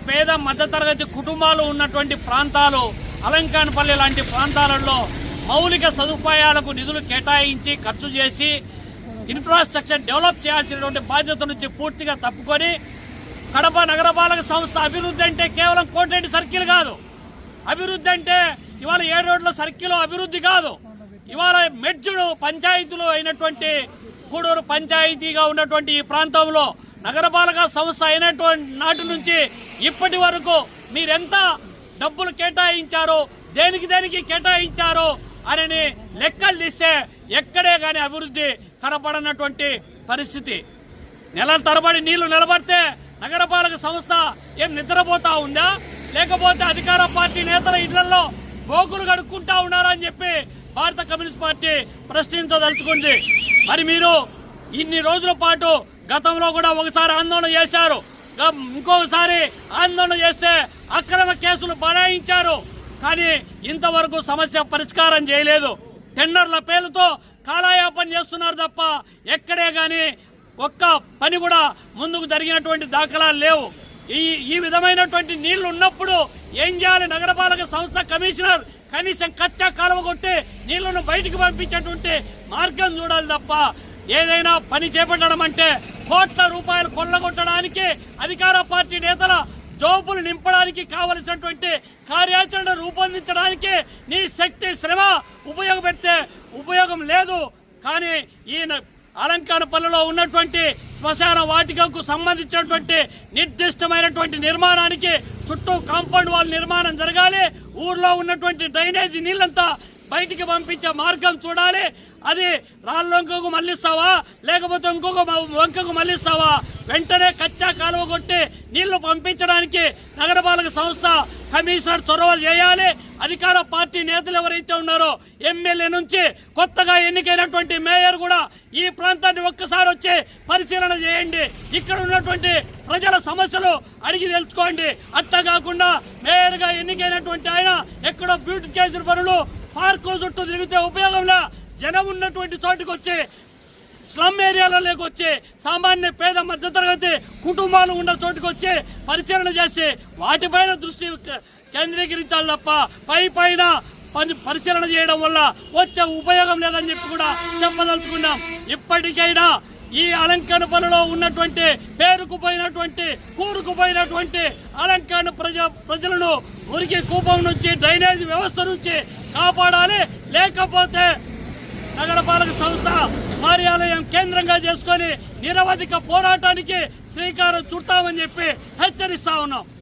పేద మధ్యతరగతి కుటుంబాలు ఉన్నటువంటి ప్రాంతాలు అలంకానపల్లి లాంటి ప్రాంతాలలో మౌలిక సదుపాయాలకు నిధులు కేటాయించి ఖర్చు చేసి ఇన్ఫ్రాస్ట్రక్చర్ డెవలప్ చేయాల్సినటువంటి బాధ్యత నుంచి పూర్తిగా తప్పుకొని కడప నగరపాలక సంస్థ అభివృద్ధి అంటే కేవలం కోటిరెడ్డి సర్కిల్ కాదు. అభివృద్ధి అంటే ఇవాళ 7 రోడ్ల సర్కిల్ అభివృద్ధి కాదు. ఇవాళ మెడ్జుడు పంచాయతీలు అయినటువంటి గూడూరు పంచాయతీగా ఉన్నటువంటి ఈ ప్రాంతంలో నగరపాలక సంస్థ అయినటువంటి నాటి నుంచి ఇప్పటి వరకు మీరెంత డబ్బులు కేటాయించారో, దేనికి కేటాయించారో అని లెక్కలు తీస్తే ఎక్కడే కానీ అభివృద్ధి కనపడనటువంటి పరిస్థితి. నెలల తరబడి నీళ్లు నిలబడితే నగరపాలక సంస్థ ఏం నిద్రపోతా ఉందా, లేకపోతే అధికార పార్టీ నేతల ఇళ్లలో గోకులు కడుక్కుంటా ఉన్నారని చెప్పి భారత కమ్యూనిస్ట్ పార్టీ ప్రశ్నించదలుచుకుంది. మరి మీరు ఇన్ని రోజుల పాటు గతంలో కూడా ఒకసారి ఆందోళన చేశారు, ఇంకొకసారి ఆందోళన చేస్తే అక్రమ కేసులు బనాయించారు. కానీ ఇంతవరకు సమస్య పరిష్కారం చేయలేదు. టెండర్ల పేరుతో కాలయాపన చేస్తున్నారు తప్ప ఎక్కడే కానీ ఒక్క పని కూడా ముందుకు జరిగినటువంటి దాఖలాలు లేవు. ఈ విధమైనటువంటి నీళ్లు ఉన్నప్పుడు ఏం చేయాలి? నగరపాలక సంస్థ కమిషనర్ కనీసం కచ్చా కాలువ కొట్టి నీళ్లను బయటికి పంపించేటువంటి మార్గం చూడాలి తప్ప ఏదైనా పని చేపట్టడం అంటే కోట్ల రూపాయలు కొల్లగొట్టడానికి, అధికార పార్టీ నేతల జోబులు నింపడానికి కావలసినటువంటి కార్యాచరణ రూపొందించడానికి నీ శక్తి శ్రమ ఉపయోగపెడితే ఉపయోగం లేదు. కానీ ఈయన అలంకానపల్లిలో ఉన్నటువంటి శ్మశాన వాటికకు సంబంధించినటువంటి నిర్దిష్టమైనటువంటి నిర్మాణానికి చుట్టూ కాంపౌండ్ వాల్ నిర్మాణం జరగాలి. ఊర్లో ఉన్నటువంటి డ్రైనేజీ నీళ్ళంతా బయటికి పంపించే మార్గం చూడాలి. అది రాళ్ళొంకకు మళ్ళిస్తావా, లేకపోతే ఇంకొక వంకకు మళ్ళిస్తావా? వెంటనే కచ్చా కాలువ కొట్టి నీళ్లు పంపించడానికి నగరపాలక సంస్థ కమిషనర్ చొరవ చేయాలి. అధికార పార్టీ నేతలు ఎవరైతే ఉన్నారో ఎమ్మెల్యే నుంచి కొత్తగా ఎన్నికైనటువంటి మేయర్ కూడా ఈ ప్రాంతాన్ని ఒక్కసారి వచ్చి పరిశీలన చేయండి. ఇక్కడ ఉన్నటువంటి ప్రజల సమస్యలు అడిగి తెలుసుకోండి. అట్లా కాకుండా మేయర్గా ఎన్నికైనటువంటి ఆయన ఎక్కడో బ్యూటిఫికేషన్ పనులు పార్కు చుట్టూ తిరిగితే ఉపయోగంలా, జనం ఉన్నటువంటి చోటుకు వచ్చి స్లమ్ ఏరియాలలోకి వచ్చి సామాన్య పేద మధ్యతరగతి కుటుంబాలు ఉన్న చోటుకు వచ్చి పరిశీలన చేసి వాటిపైన దృష్టి కేంద్రీకరించాలి తప్ప పైన పరిశీలన చేయడం వల్ల వచ్చే ఉపయోగం లేదని చెప్పి కూడా చెప్పదలుచుకున్నాం. ఇప్పటికైనా ఈ అలంకానపల్లిలో ఉన్నటువంటి పేరుకుపోయినటువంటి కూరుకుపోయినటువంటి అలంకాన ప్రజలను మురికి కూపం నుంచి, డ్రైనేజ్ వ్యవస్థ నుంచి కాపాడాలి. లేకపోతే నగరపాలక సంస్థ కార్యాలయం కేంద్రంగా చేసుకొని నిరవధిక పోరాటానికి శ్రీకారం చుట్టామని చెప్పి హెచ్చరిస్తా ఉన్నాం.